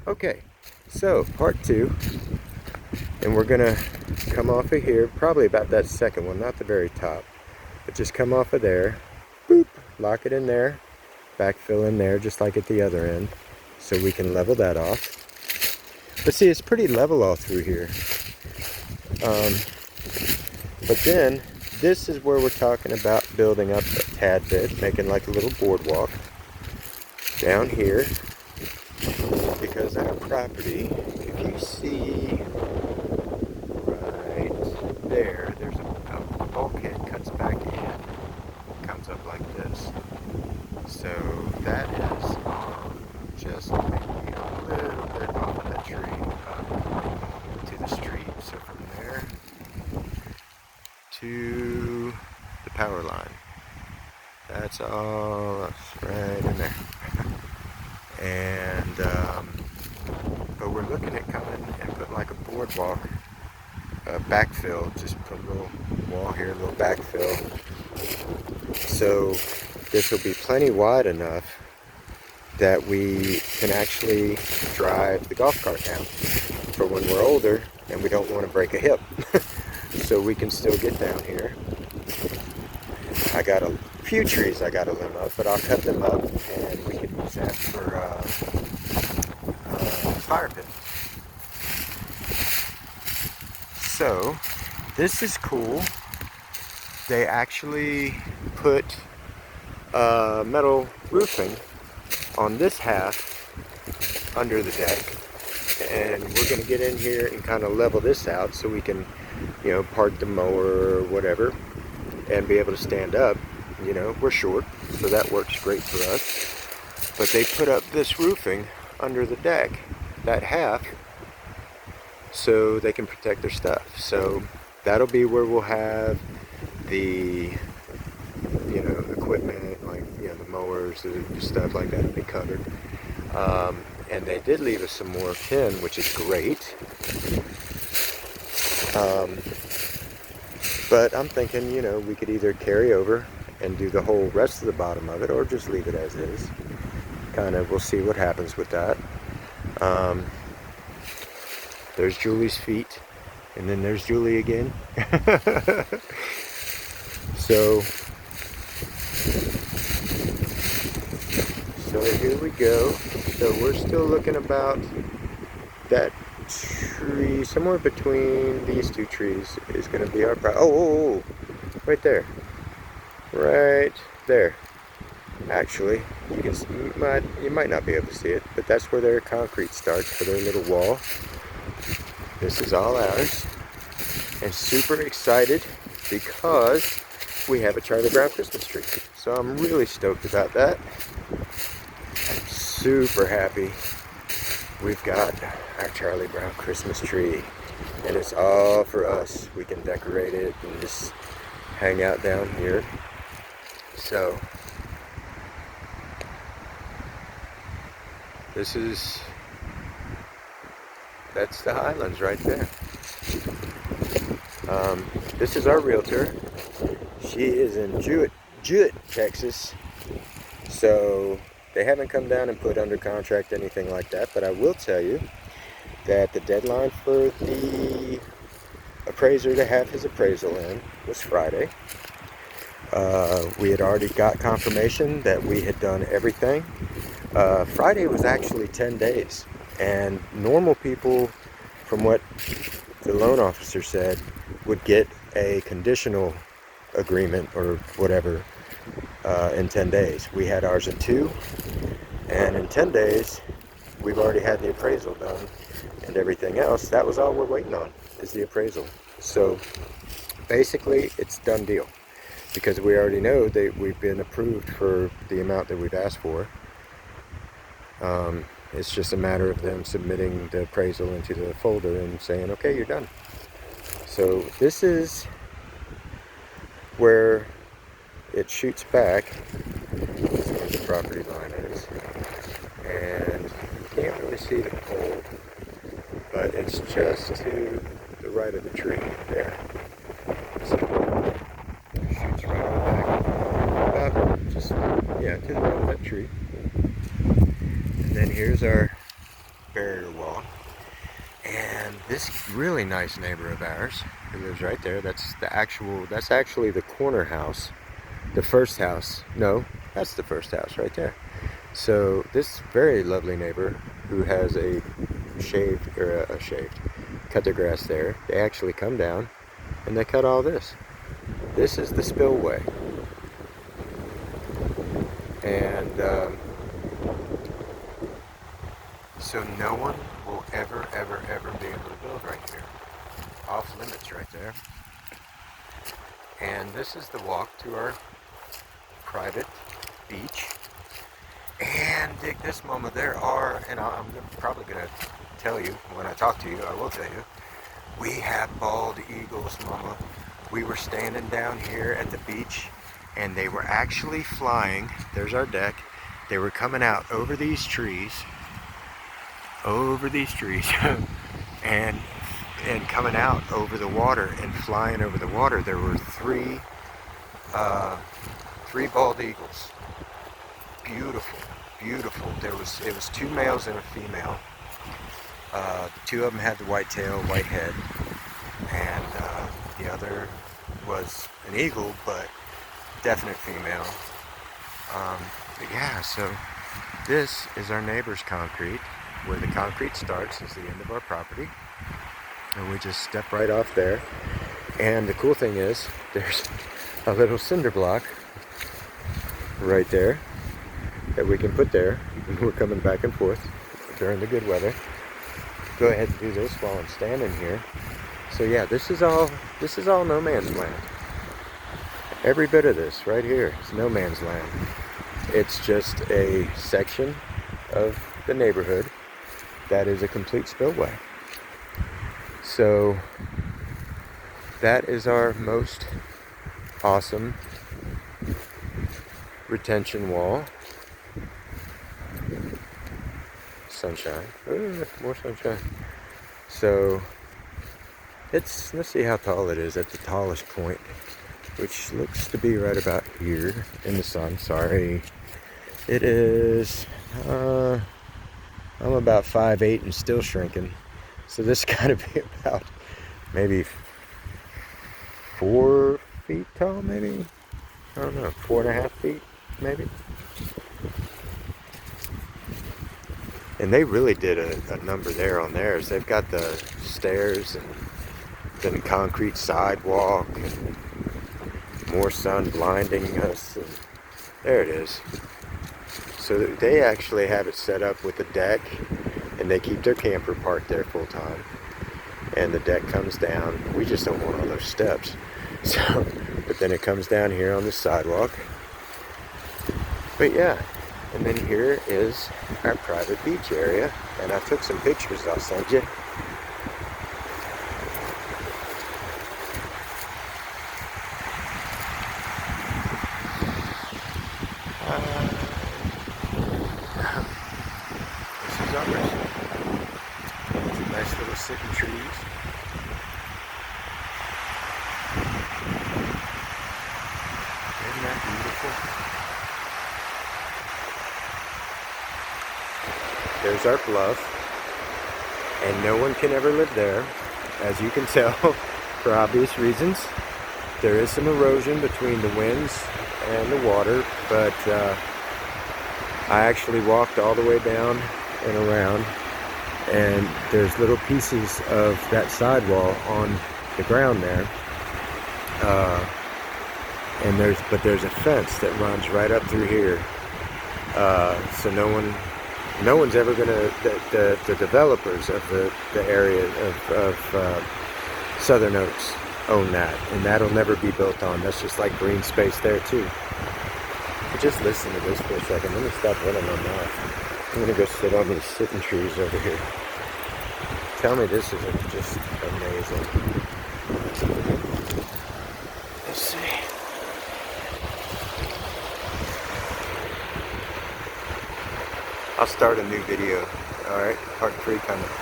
Okay, so part two, and we're gonna come off of here, probably about that second one, not the very top, but just come off of there, boop, lock it in there, backfill in there just like at the other end, so we can level that off. But see, it's pretty level all through here. But then this is where we're talking about building up a tad bit, making like a little boardwalk down here, because our property, if you see right there, there's a bulkhead cuts back in, comes up like this. So that is just maybe a little bit off of that tree up to the street. So from there to the power line, that's all right in there. And but we're looking at coming and putting like a boardwalk, backfill, just put a little wall here, a little backfill. So this will be plenty wide enough that we can actually drive the golf cart down for when we're older and we don't want to break a hip. So we can still get down here. I got a few trees I got to limb up, but I'll cut them up and we can use that for fire pit. So this is cool. They actually put metal roofing on this half under the deck, and we're going to get in here and kind of level this out so we can, you know, park the mower or whatever and be able to stand up. You know, we're short, so that works great for us. But they put up this roofing under the deck, that half, so they can protect their stuff. So that'll be where we'll have the, you know, equipment, like, you know, the mowers, the stuff like that will be covered. And they did leave us some more tin, which is great. But I'm thinking, you know, we could either carry over and do the whole rest of the bottom of it, or just leave it as is. Kind of, we'll see what happens with that. There's Julie's feet, and then there's Julie again. So here we go. So we're still looking about that tree, somewhere between these two trees is going to be our oh, right there. Right there. Actually, you might not be able to see it, but that's where their concrete starts for their little wall. This is all ours. And super excited because we have a Charlie Brown Christmas tree. So I'm really stoked about that. I'm super happy we've got our Charlie Brown Christmas tree, and it's all for us. We can decorate it and just hang out down here. So that's the Highlands right there. This is our realtor. She is in Jewett, Texas. So they haven't come down and put under contract anything like that, but I will tell you that the deadline for the appraiser to have his appraisal in was Friday. We had already got confirmation that we had done everything. Friday was actually 10 days, and normal people, from what the loan officer said, would get a conditional agreement or whatever in 10 days. We had ours in 2, and in 10 days we've already had the appraisal done and everything else. That was all we're waiting on, is the appraisal. So basically it's done deal, because we already know that we've been approved for the amount that we've asked for. It's just a matter of them submitting the appraisal into the folder and saying, okay, you're done. So this is where it shoots back. This is where the property line is. And you can't really see the pole, but it's just to the right of the tree there. So it shoots right on back. About just, yeah, to the right of that tree. And then here's our barrier wall. And this really nice neighbor of ours, who lives right there, that's actually the corner house. The first house. No, that's the first house right there. So this very lovely neighbor who has cut their grass there, they actually come down and they cut all this. This is the spillway. And so no one will ever be able to build right here. Off limits right there. And this is the walk to our private beach. And dig this, Mama, there are, and I'm probably going to tell you when I talk to you, I will tell you, we have bald eagles, Mama. We were standing down here at the beach and they were actually flying. There's our deck. They were coming out over these trees, and coming out over the water and flying over the water. There were three bald eagles. Beautiful. It was two males and a female. Two of them had the white tail, white head, and the other was an eagle, but definite female. But yeah, so this is our neighbor's concrete. Where the concrete starts is the end of our property, and we just step right off there. And the cool thing is, there's a little cinder block right there that we can put there when we're coming back and forth during the good weather. Go ahead and do this while I'm standing here. So yeah, this is all no man's land. Every bit of this right here is no man's land. It's just a section of the neighborhood that is a complete spillway. So that is our most awesome retention wall. Sunshine. More sunshine. So let's see how tall it is at the tallest point, which looks to be right about here in the sun. Sorry. It is I'm about 5'8" and still shrinking. So this got to be about maybe 4 feet tall, maybe? I don't know, 4.5 feet, maybe? And they really did a number there on theirs. They've got the stairs and then concrete sidewalk and more sun blinding us. And there it is. So they actually have it set up with a deck, and they keep their camper parked there full time. And the deck comes down. We just don't want all those steps. So, but then it comes down here on the sidewalk. But yeah. And then here is our private beach area, and I took some pictures I'll send you. This is ours. Some nice little sitting trees. Isn't that beautiful? There's our bluff, and no one can ever live there, as you can tell, for obvious reasons. There is some erosion between the winds and the water, but I actually walked all the way down and around, and there's little pieces of that sidewall on the ground there, and there's a fence that runs right up through here, so no one's ever gonna, the developers of the area of Southern Oaks own that, and that'll never be built on. That's just like green space there too. But just listen to this for a second. Let me stop running my mouth. I'm gonna go sit on these sitting trees over here. Tell me this isn't just amazing. Let's see. I'll start a new video. Alright, part 3 coming.